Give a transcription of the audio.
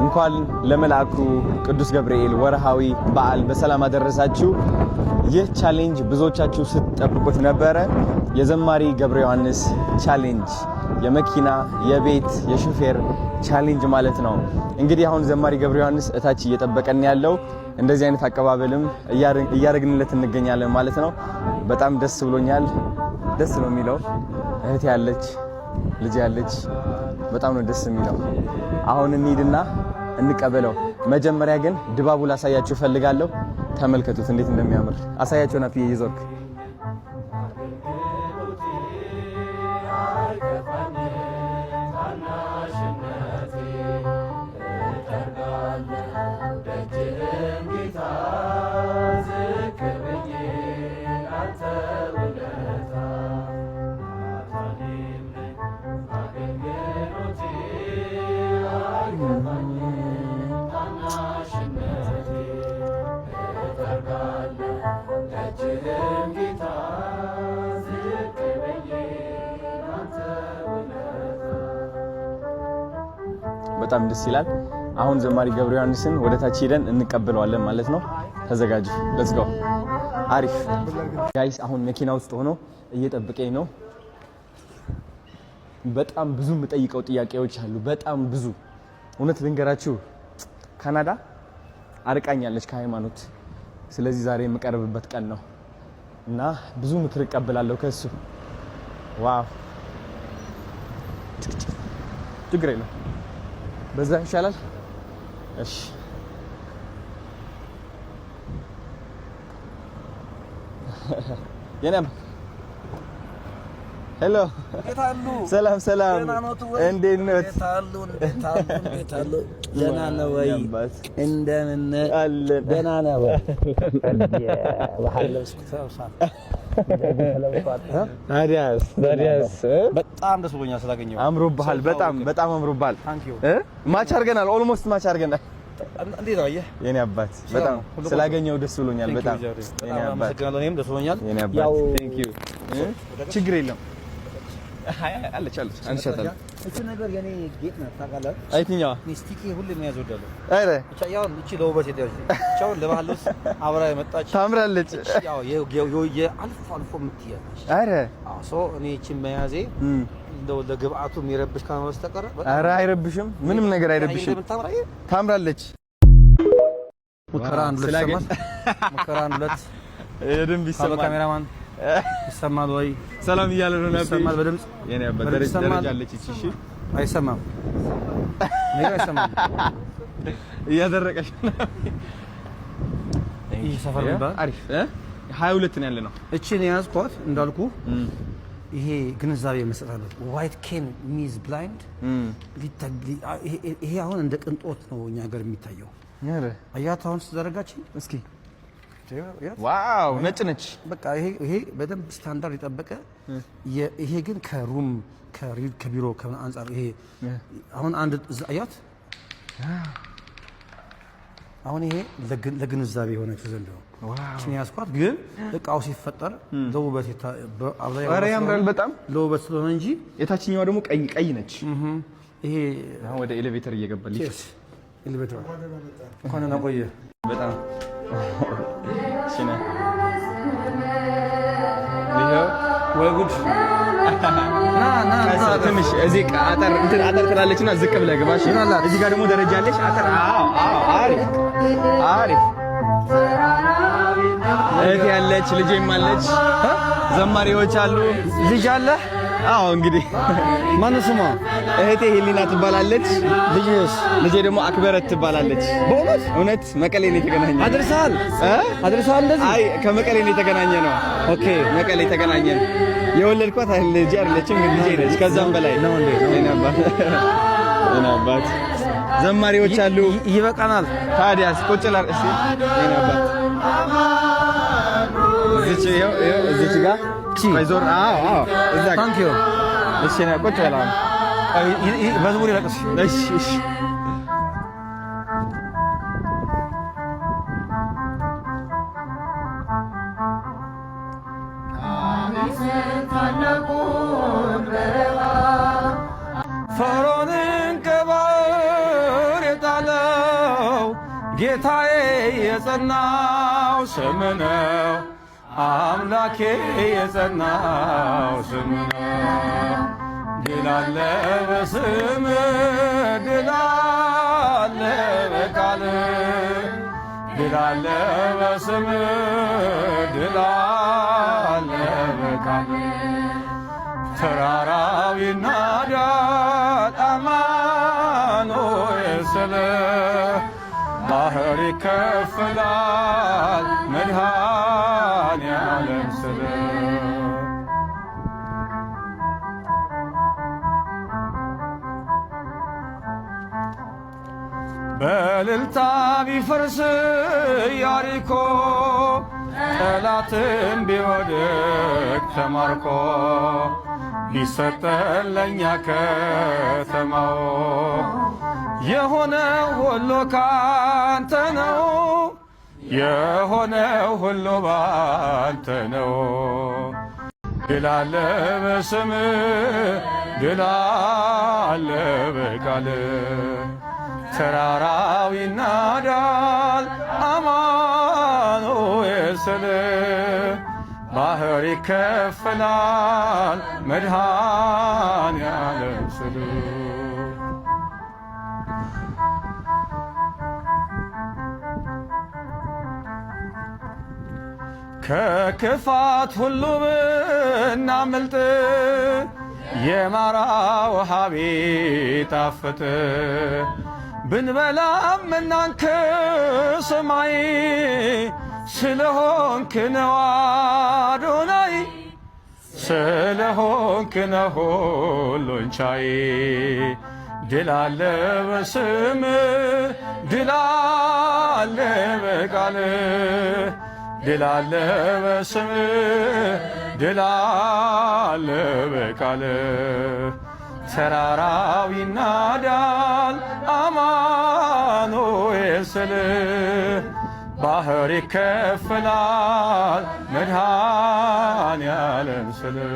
እንኳን ለመልአኩ ቅዱስ ገብርኤል ወርሃዊ በዓል በሰላም አደረሳችሁ። ይህ ቻሌንጅ ብዙዎቻችሁ ስትጠብቁት ነበረ። የዘማሪ ገብረ ዮሐንስ ቻሌንጅ የመኪና የቤት የሹፌር ቻሌንጅ ማለት ነው። እንግዲህ አሁን ዘማሪ ገብረ ዮሐንስ እታች እየጠበቀን ያለው እንደዚህ አይነት አቀባበልም እያደረግንለት እንገኛለን ማለት ነው። በጣም ደስ ብሎኛል። ደስ ነው የሚለው። እህት ያለች ልጅ ያለች በጣም ነው ደስ የሚለው። አሁን እንሂድና እንቀበለው። መጀመሪያ ግን ድባቡ ላሳያችሁ ፈልጋለሁ። ተመልከቱት እንዴት እንደሚያምር አሳያችሁ። ናፍዬ ይዞርክ በጣም ደስ ይላል። አሁን ዘማሪ ገብረ ዮሐንስን ወደ ታች ሄደን እንቀበለዋለን ማለት ነው። ተዘጋጁ። ሌትስ ጎ። አሪፍ ጋይስ፣ አሁን መኪና ውስጥ ሆኖ እየጠበቀኝ ነው። በጣም ብዙ የምጠይቀው ጥያቄዎች አሉ። በጣም ብዙ እውነት ልንገራችሁ፣ ካናዳ አርቃኛለች ከሃይማኖት። ስለዚህ ዛሬ የምቀርብበት ቀን ነው እና ብዙ ምክር እቀበላለሁ ከሱ። ዋው ችግር የለም፣ በዛ ይሻላል። እሺ የኔም ሄሎ፣ ሰላም ሰላም፣ እንዴት ነው? ደህና ነው ወይ? እንደምን አለን? ደህና ነው ወይ? ታዲያስ በጣም ደስ ብሎኛል ስላገኘው። አምሮብሃል፣ በጣም አምሮብሃል። ማች አድርገናል፣ ኦልሞስት ማች አድርገናል። እንዴት ነው የኔ አባት? በጣም ስላገኘው ደስ ብሎኛል። በጣም የኔ አባት፣ እኔም ደስ ብሎኛል። የኔ አባት ቴንክ ዩ። ችግር የለም አለች አንሻታለሁ። እቺ ነገር የኔ ጌጥ ናት ታውቃለህ? አይትኛዋ ሚስቲኪ ሁሉ የሚያዝ ወዳለሁ። አረ ያው እቺ ለውበት ሄደች። ቻው ለባህልስ አብራ የመጣች ታምራለች። ያው አልፎ የምትያለች። አረ ሶ እኔ እቺን መያዜ እንደው ለግብአቱ የሚረብሽ ካለ በስተቀር አረ አይረብሽም፣ ምንም ነገር አይረብሽም። ታምራለች። ሙከራ አንድ ሁለት የደንብ ይሰማል። ካሜራማን ይሰማል ወይ? ሰላም እያለ ነው ነበር። ይሰማል በድምጽ የኔ አባት ደረጃ አለች። እሺ አይሰማም፣ ነገር አይሰማም። እያደረቀሽ ነው። ይሄ ሰፈር ነበር አሪፍ 22 ነው ያለ ነው። እቺን ያዝኳት እንዳልኩ ይሄ ግንዛቤ መስጠት ዋይት ኬን ሚዝ ብላይንድ ይሄ አሁን እንደ ቅንጦት ነው እኛ ሀገር የሚታየው። አያት አሁን ተዘረጋች። እስኪ ዋው ነጭ ነች። በቃ ይሄ በደንብ ስታንዳርድ የጠበቀ ይሄ ግን ከሩም ከቢሮ ከአንጻር ይሄ አሁን አንድ አያት አሁን ይሄ ለግንዛቤ የሆነች ዘንድ ነው። እቺን ያስኳት ግን እቃው ሲፈጠር ለውበት ኧረ ያምራል በጣም ለውበት ስለሆነ እንጂ የታችኛዋ ደግሞ ቀይ ነች። ይሄ አሁን ወደ ኤሌቬተር እየገባልኝ ኤሌቬተር እንኳን እና ቆየ በጣም ሲና ሊዮ ወይ ጉድ ና ትንሽ እዚህ አጠር ትላለችና ዝቅ ብለህ ግባ። እሺ እዚህ ጋር ደግሞ ደረጃ አለች። አጠር አሪፍ እህት ያለች ልጄም አለች። ዘማሪዎች አሉ። ልጅ አለ? አዎ እንግዲህ ማነው ስሟ? እህቴ ሄሊና ትባላለች። ልጄ ደግሞ አክበረት ትባላለች። በእውነት እውነት መቀሌ ነው የተገናኘነው። አድርሰሃል እንደዚህ? አይ ከመቀሌ ነው የተገናኘነው። ኦኬ መቀሌ ተገናኘን። የወለድኳት ልጄ አይደለችም ግን ልጄ ነች። ከዛም በላይ ነው እንዴ? የኔ አባት ዘማሪዎች አሉ። ይበቃናል። ታዲያስ ቁጭ ላር እሺ የኔ አባት እዚች ጋር ዞር። እዛ ታንክ ዩ። እሺ ነው ቁጭ በላ። በዝሙር ይለቅስ። እሺ ፈርዖንን ከባህር የጣለ ጌታዬ የጸናው ስም ነው አምላኬ የጸናው ስም ነው። ድል አለ በስም ድል አለ በቃል ድል አለ በስም ድል አለ በቃል ተራራው ይናዳል አማኑኤል ስለ ባህር ይከፈላል መድኃኔዓለም ስለ በእልልታ ቢፈርስ ኢያሪኮ ጠላትም ቢወድቅ ተማርኮ ቢሰጠን ለእኛ ከተማው የሆነው ሁሉ ካንተ ነው የሆነው ሁሉ ባንተ ነው። ድል አለ በስምህ ድል አለ በቃልህ ተራራው ይናዳል አማኑኤል ስልህ ባህር ይከፈላል መድኃኔዓለም ስልህ ከክፋት ሁሉ ብናመልጥ የማራ ውሃ ቢጣፍጥ ብንበላም እናንተ ሰማይ ስለሆንክ ነው አዶናይ ስለሆንክ ነው ሁሉን ቻይ። ድል አለ በስምህ ድል አለ በቃልህ ድል አለ በስምህ ድል አለ በቃልህ ተራራው ይናዳል አማኑኤል ስልህ ባህር ይከፈላል መድኃኔዓለም ስልህ